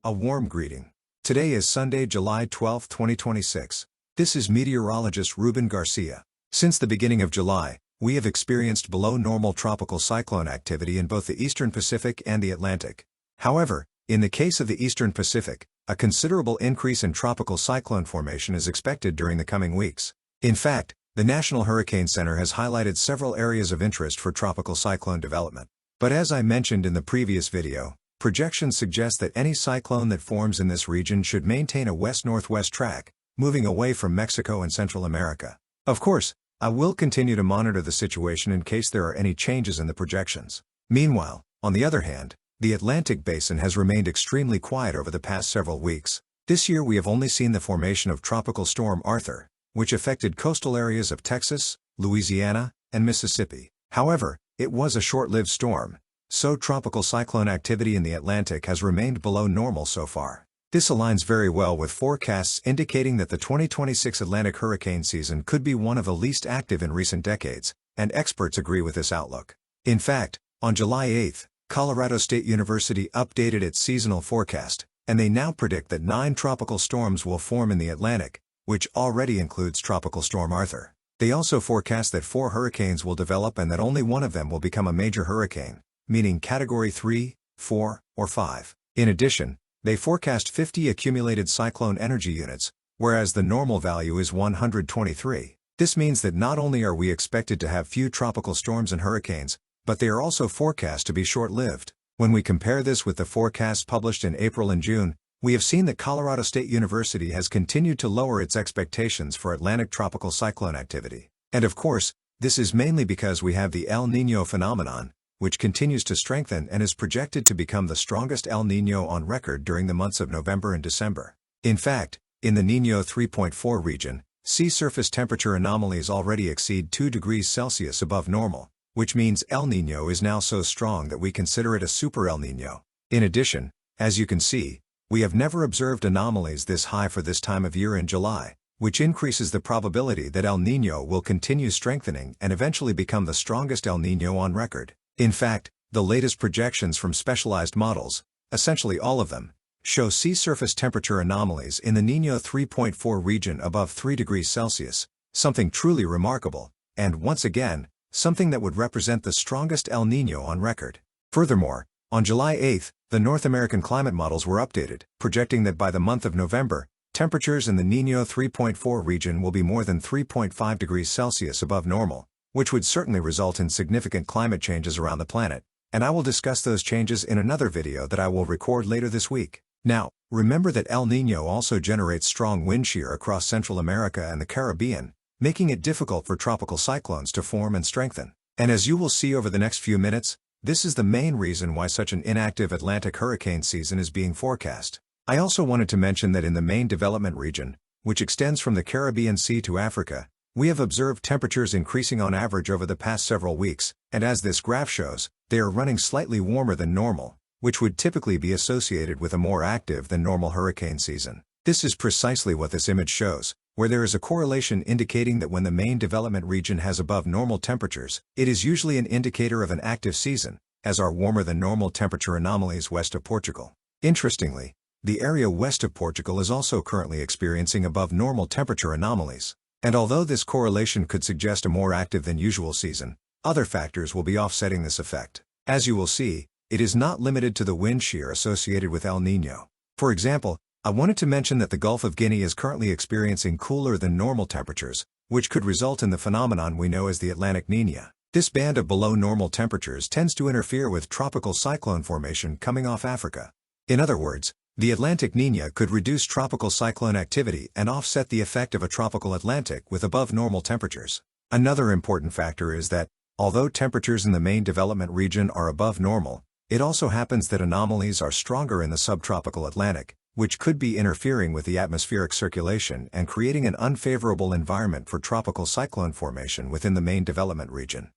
A warm greeting. Today is Sunday, July 12, 2026. This is meteorologist Rubén García. Since the beginning of July, we have experienced below normal tropical cyclone activity in both the Eastern Pacific and the Atlantic. However, in the case of the Eastern Pacific, a considerable increase in tropical cyclone formation is expected during the coming weeks. In fact, the National Hurricane Center has highlighted several areas of interest for tropical cyclone development. But as I mentioned in the previous video, projections suggest that any cyclone that forms in this region should maintain a west-northwest track, moving away from Mexico and Central America. Of course, I will continue to monitor the situation in case there are any changes in the projections. Meanwhile, on the other hand, the Atlantic basin has remained extremely quiet over the past several weeks. This year we have only seen the formation of Tropical Storm Arthur, which affected coastal areas of Texas, Louisiana, and Mississippi. However, it was a short-lived storm, so tropical cyclone activity in the Atlantic has remained below normal so far. This aligns very well with forecasts indicating that the 2026 Atlantic hurricane season could be one of the least active in recent decades, and experts agree with this outlook. In fact, on July 8, Colorado State University updated its seasonal forecast, and they now predict that 9 tropical storms will form in the Atlantic, which already includes Tropical Storm Arthur. They also forecast that 4 hurricanes will develop and that only one of them will become a major hurricane, meaning Category 3, 4, or 5. In addition, they forecast 50 accumulated cyclone energy units, whereas the normal value is 123. This means that not only are we expected to have few tropical storms and hurricanes, but they are also forecast to be short-lived. When we compare this with the forecasts published in April and June, we have seen that Colorado State University has continued to lower its expectations for Atlantic tropical cyclone activity. And of course, this is mainly because we have the El Niño phenomenon, which continues to strengthen and is projected to become the strongest El Niño on record during the months of November and December. In fact, in the Niño 3.4 region, sea surface temperature anomalies already exceed 2 degrees Celsius above normal, which means El Niño is now so strong that we consider it a super El Niño. In addition, as you can see, we have never observed anomalies this high for this time of year in July, which increases the probability that El Niño will continue strengthening and eventually become the strongest El Niño on record. In fact, the latest projections from specialized models, essentially all of them, show sea surface temperature anomalies in the Niño 3.4 region above 3 degrees Celsius, something truly remarkable, and once again, something that would represent the strongest El Niño on record. Furthermore, on July 8, the North American climate models were updated, projecting that by the month of November, temperatures in the Niño 3.4 region will be more than 3.5 degrees Celsius above normal, which would certainly result in significant climate changes around the planet, and I will discuss those changes in another video that I will record later this week. Now, remember that El Niño also generates strong wind shear across Central America and the Caribbean, making it difficult for tropical cyclones to form and strengthen. And as you will see over the next few minutes, this is the main reason why such an inactive Atlantic hurricane season is being forecast. I also wanted to mention that in the main development region, which extends from the Caribbean Sea to Africa, we have observed temperatures increasing on average over the past several weeks, and as this graph shows, they are running slightly warmer than normal, which would typically be associated with a more active than normal hurricane season. This is precisely what this image shows, where there is a correlation indicating that when the main development region has above normal temperatures, it is usually an indicator of an active season, as are warmer than normal temperature anomalies west of Portugal. Interestingly, the area west of Portugal is also currently experiencing above normal temperature anomalies. And although this correlation could suggest a more active than usual season, other factors will be offsetting this effect. As you will see, it is not limited to the wind shear associated with El Niño. For example, I wanted to mention that the Gulf of Guinea is currently experiencing cooler than normal temperatures, which could result in the phenomenon we know as the Atlantic Niña. This band of below normal temperatures tends to interfere with tropical cyclone formation coming off Africa. In other words, the Atlantic Niña could reduce tropical cyclone activity and offset the effect of a tropical Atlantic with above normal temperatures. Another important factor is that, although temperatures in the main development region are above normal, it also happens that anomalies are stronger in the subtropical Atlantic, which could be interfering with the atmospheric circulation and creating an unfavorable environment for tropical cyclone formation within the main development region.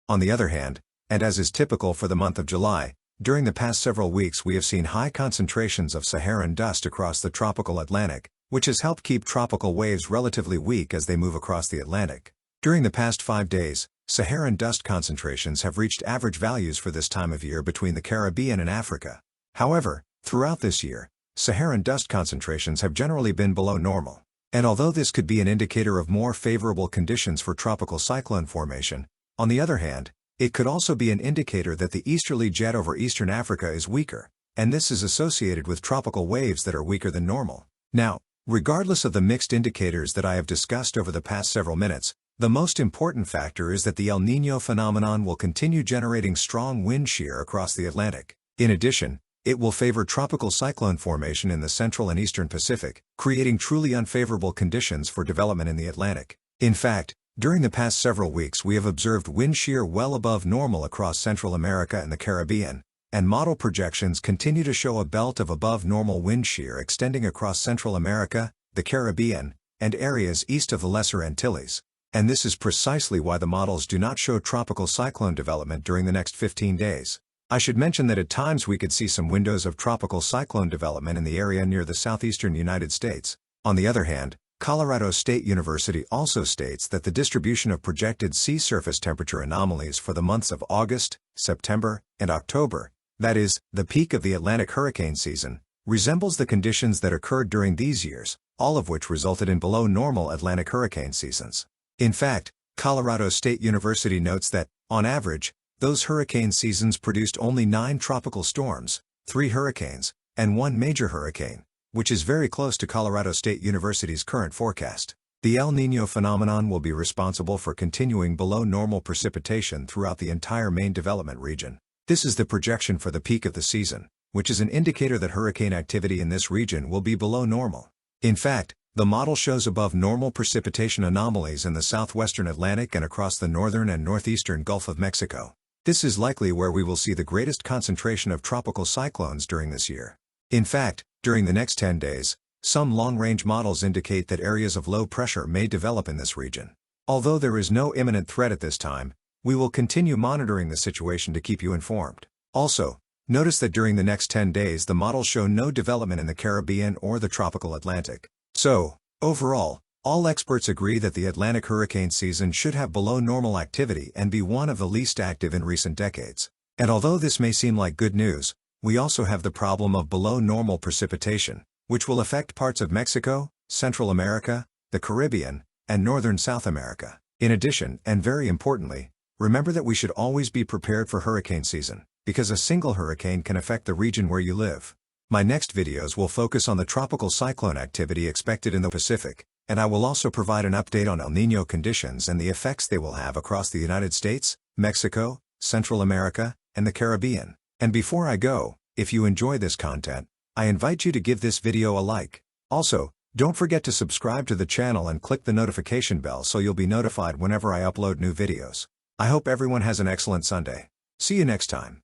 On the other hand, and as is typical for the month of July, during the past several weeks we have seen high concentrations of Saharan dust across the tropical Atlantic, which has helped keep tropical waves relatively weak as they move across the Atlantic. During the past 5 days, Saharan dust concentrations have reached average values for this time of year between the Caribbean and Africa. However, throughout this year, Saharan dust concentrations have generally been below normal. And although this could be an indicator of more favorable conditions for tropical cyclone formation, on the other hand, it could also be an indicator that the easterly jet over eastern Africa is weaker, and this is associated with tropical waves that are weaker than normal. Now, regardless of the mixed indicators that I have discussed over the past several minutes, the most important factor is that the El Niño phenomenon will continue generating strong wind shear across the Atlantic. In addition, it will favor tropical cyclone formation in the central and eastern Pacific, creating truly unfavorable conditions for development in the Atlantic. In fact, during the past several weeks we have observed wind shear well above normal across Central America and the Caribbean, and model projections continue to show a belt of above normal wind shear extending across Central America, the Caribbean, and areas east of the Lesser Antilles. And this is precisely why the models do not show tropical cyclone development during the next 15 days. I should mention that at times we could see some windows of tropical cyclone development in the area near the southeastern United States. On the other hand, Colorado State University also states that the distribution of projected sea surface temperature anomalies for the months of August, September, and October, that is, the peak of the Atlantic hurricane season, resembles the conditions that occurred during these years, all of which resulted in below normal Atlantic hurricane seasons. In fact, Colorado State University notes that, on average, those hurricane seasons produced only 9 tropical storms, 3 hurricanes, and 1 major hurricane, which is very close to Colorado State University's current forecast. The El Niño phenomenon will be responsible for continuing below normal precipitation throughout the entire main development region. This is the projection for the peak of the season, which is an indicator that hurricane activity in this region will be below normal. In fact, the model shows above normal precipitation anomalies in the southwestern Atlantic and across the northern and northeastern Gulf of Mexico. This is likely where we will see the greatest concentration of tropical cyclones during this year. In fact, during the next 10 days, some long-range models indicate that areas of low pressure may develop in this region. Although there is no imminent threat at this time, we will continue monitoring the situation to keep you informed. Also, notice that during the next 10 days the models show no development in the Caribbean or the tropical Atlantic. So, overall, all experts agree that the Atlantic hurricane season should have below normal activity and be one of the least active in recent decades. And although this may seem like good news, we also have the problem of below normal precipitation, which will affect parts of Mexico, Central America, the Caribbean, and northern South America. In addition, and very importantly, remember that we should always be prepared for hurricane season, because a single hurricane can affect the region where you live. My next videos will focus on the tropical cyclone activity expected in the Pacific, and I will also provide an update on El Niño conditions and the effects they will have across the United States, Mexico, Central America, and the Caribbean. And before I go, if you enjoy this content, I invite you to give this video a like. Also, don't forget to subscribe to the channel and click the notification bell so you'll be notified whenever I upload new videos. I hope everyone has an excellent Sunday. See you next time.